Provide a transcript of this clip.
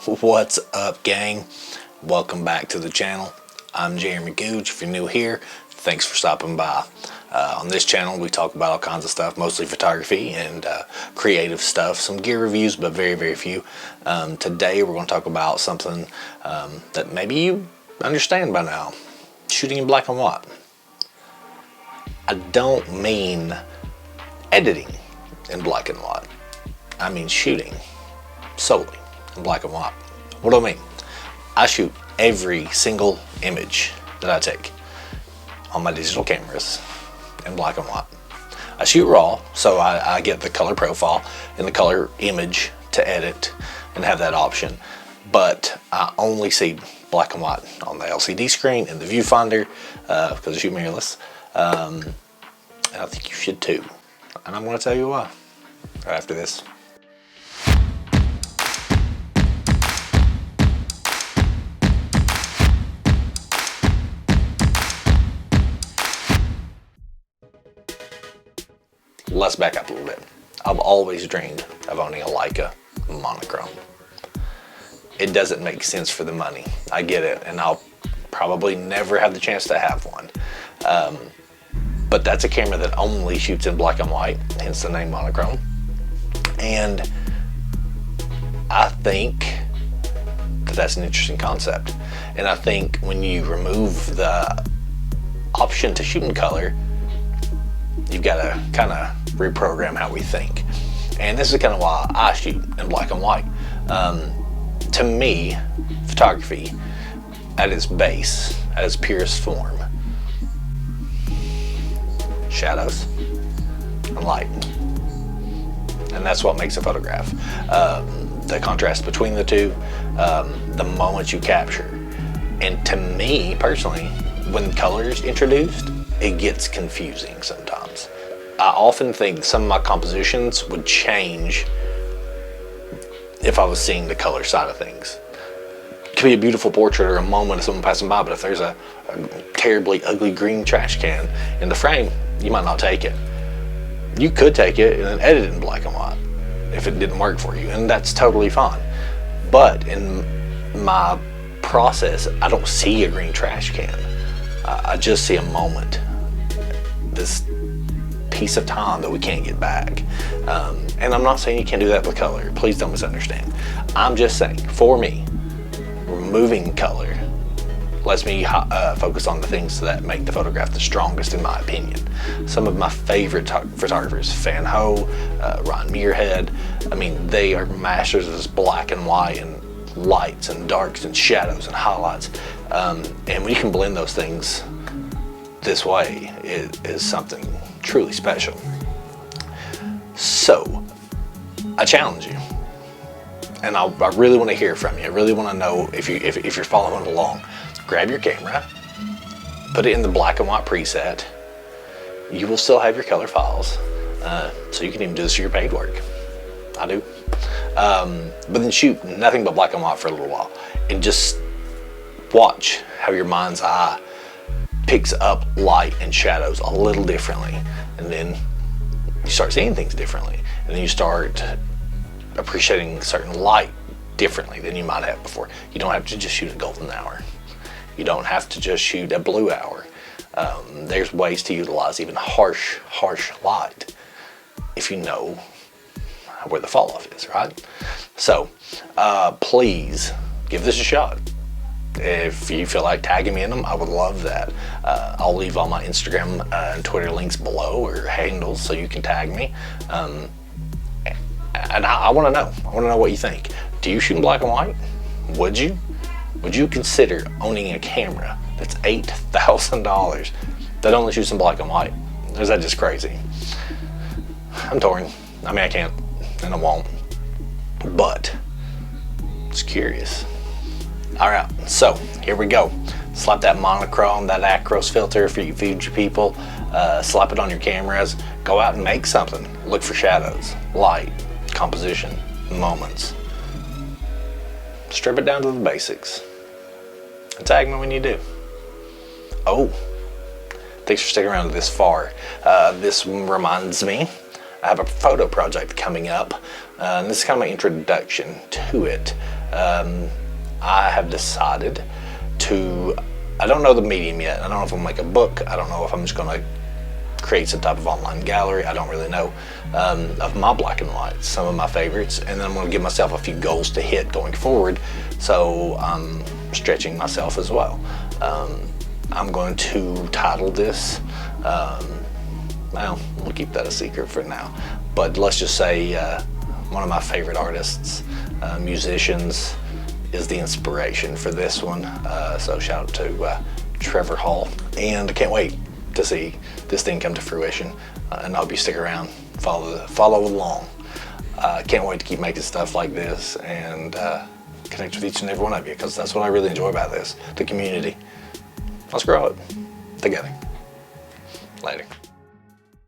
What's up, gang? Welcome back to the channel. I'm Jeremy Gooch. If you're new here, thanks for stopping by. On this channel we talk about all kinds of stuff, mostly photography and creative stuff, some gear reviews, but very few. Today we're going to talk about something that maybe you understand by now: shooting in black and white. I don't mean editing in black and white. I mean shooting solely in black and white. What do I mean? I shoot every single image that I take on my digital cameras in black and white. I shoot raw, so I get the color profile and the color image to edit and have that option, but I only see black and white on the LCD screen in the viewfinder because I shoot mirrorless, and I think you should too, and I'm going to tell you why right after this. Let's back up a little bit. I've always dreamed of owning a Leica monochrome. It doesn't make sense for the money. I get it, and I'll probably never have the chance to have one. But that's a camera that only shoots in black and white, hence the name monochrome. And I think that that's an interesting concept. And I think when you remove the option to shoot in color, you've got to kind of reprogram how we think. And this is kind of why I shoot in black and white. To me, photography at its base, at its purest form, shadows and light. And that's what makes a photograph. The contrast between the two, the moment you capture. And to me, personally, when color is introduced, it gets confusing sometimes. I often think some of my compositions would change if I was seeing the color side of things. It could be a beautiful portrait or a moment of someone passing by, but if there's a terribly ugly green trash can in the frame, you might not take it. You could take it and then edit it in black and white if it didn't work for you, and that's totally fine. But in my process, I don't see a green trash can. I just see a moment, this piece of time that we can't get back. And I'm not saying you can't do that with color. Please don't misunderstand. I'm just saying, for me, removing color lets me focus on the things that make the photograph the strongest, in my opinion. Some of my favorite photographers, Van Ho, Ron Muirhead, I mean, they are masters of this black and white and lights and darks and shadows and highlights. And when you can blend those things this way, it is something truly special. So I challenge you, and I really want to hear from you. I really want to know if you're following along. Grab your camera, put it in the black and white preset. You will still have your color files, so you can even do this for your paid work. I do. But then shoot nothing but black and white for a little while, and just watch how your mind's eye picks up light and shadows a little differently, and then you start seeing things differently, and then you start appreciating certain light differently than you might have before. You don't have to just shoot a golden hour. You don't have to just shoot a blue hour. There's ways to utilize even harsh light if you know where the fall off is, right? So please give this a shot. If you feel like tagging me in them, I would love that. I'll leave all my Instagram and Twitter links below, or handles, so you can tag me. And I want to know. I want to know what you think. Do you shoot in black and white? Would you? Would you consider owning a camera that's $8,000 that only shoots in black and white? Or is that just crazy? I'm torn. I mean, I can't, and I won't. But it's curious. All right, so here we go. Slap that monochrome, that Acros filter for you Fuji people. Slap it on your cameras. Go out and make something. Look for shadows, light, composition, moments. Strip it down to the basics. And tag me when you do. Oh, thanks for sticking around this far. This reminds me, I have a photo project coming up. And this is kind of my introduction to it. I have decided to, I don't know the medium yet. I don't know if I'm gonna make a book. I don't know if I'm just gonna create some type of online gallery. I don't really know, of my black and whites, some of my favorites, and then I'm gonna give myself a few goals to hit going forward. So I'm stretching myself as well. I'm going to title this, well, we'll keep that a secret for now, but let's just say one of my favorite artists, musicians, is the inspiration for this one. So shout out to Trevor Hall, and I can't wait to see this thing come to fruition, and I hope you stick around, follow along. Can't wait to keep making stuff like this and connect with each and every one of you, because that's what I really enjoy about this, the community. Let's grow it together. Later.